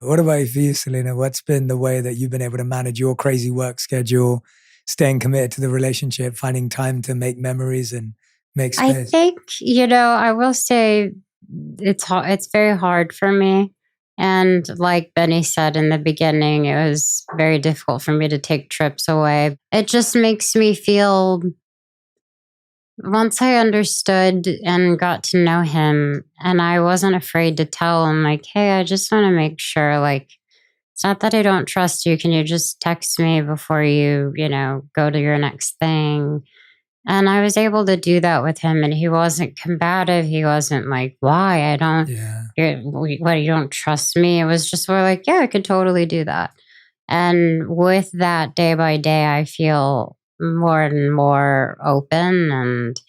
What about for you, Selena? What's been the way that you've been able to manage your crazy work schedule, staying committed to the relationship, finding time to make memories and make I space? think, I will say it's very hard for me. And like Benny said in the beginning, it was very difficult for me to take trips away. It just makes me feel, once I understood and got to know him, and I wasn't afraid to tell him, like, hey, I just want to make sure, like, it's not that I don't trust you. Can you just text me before you, go to your next thing? And I was able to do that with him, and he wasn't combative. He wasn't like, why? Yeah. What, you don't trust me? It was just more like, yeah, I could totally do that. And with that, day by day, I feel more and more open. And,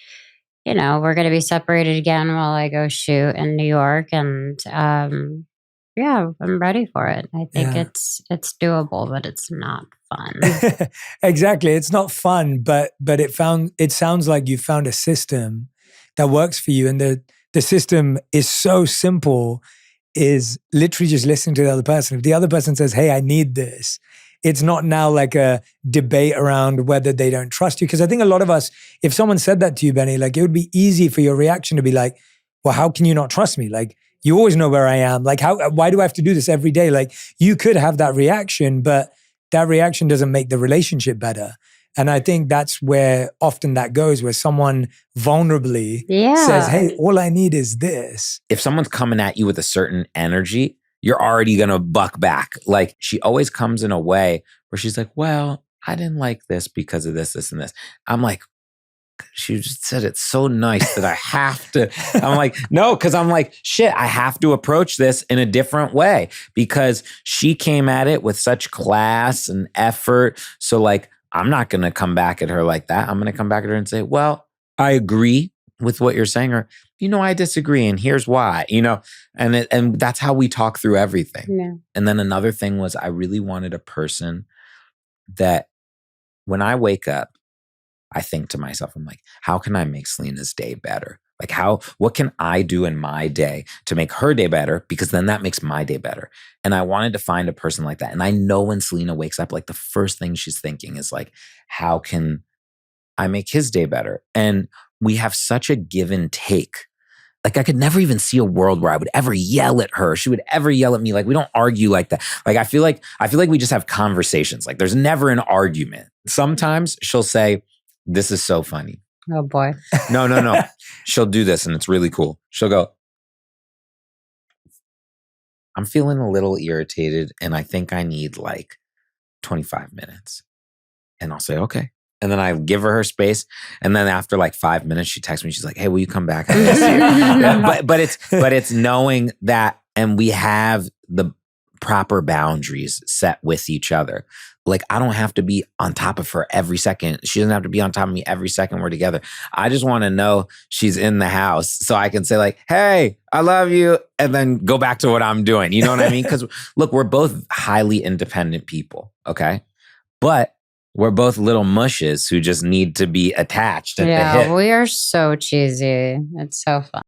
we're going to be separated again while I go shoot in New York. And, yeah, I'm ready for it. I think Yeah. it's doable, but it's not fun. Exactly. It's not fun, but it sounds like you found a system that works for you. And the system is so simple, is literally just listening to the other person. If the other person says, hey, I need this, it's not now like a debate around whether they don't trust you. Because I think a lot of us, if someone said that to you, Benny, like it would be easy for your reaction to be like, well, how can you not trust me? Like, you always know where I am. Like, why do I have to do this every day? Like, you could have that reaction, but that reaction doesn't make the relationship better. And I think that's where often that goes, where someone vulnerably says, hey, all I need is this. If someone's coming at you with a certain energy, you're already going to buck back. Like, she always comes in a way where she's like, well, I didn't like this because of this, this, and this. I'm like, she just said it's so nice that I have to. I'm like, no, because I'm like, shit, I have to approach this in a different way because she came at it with such class and effort. So like, I'm not going to come back at her like that. I'm going to come back at her and say, well, I agree with what you're saying, or, I disagree and here's why, and that's how we talk through everything. Yeah. And then another thing was I really wanted a person that when I wake up, I think to myself, I'm like, how can I make Selena's day better? Like what can I do in my day to make her day better? Because then that makes my day better. And I wanted to find a person like that. And I know when Selena wakes up, like the first thing she's thinking is like, how can I make his day better? And we have such a give and take. Like I could never even see a world where I would ever yell at her. She would ever yell at me. Like we don't argue like that. Like I feel like we just have conversations. Like there's never an argument. Sometimes she'll say, this is so funny. Oh boy. No. She'll do this and it's really cool. She'll go, I'm feeling a little irritated and I think I need like 25 minutes. And I'll say, okay. And then I give her space. And then after like 5 minutes, she texts me. She's like, hey, will you come back? I miss you. Yeah, but it's knowing that, and we have the proper boundaries set with each other. Like I don't have to be on top of her every second. She doesn't have to be on top of me every second we're together. I just want to know she's in the house so I can say like, hey, I love you. And then go back to what I'm doing. You know what I mean? Because look, we're both highly independent people. Okay. But we're both little mushes who just need to be attached at the hip. We are so cheesy. It's so fun.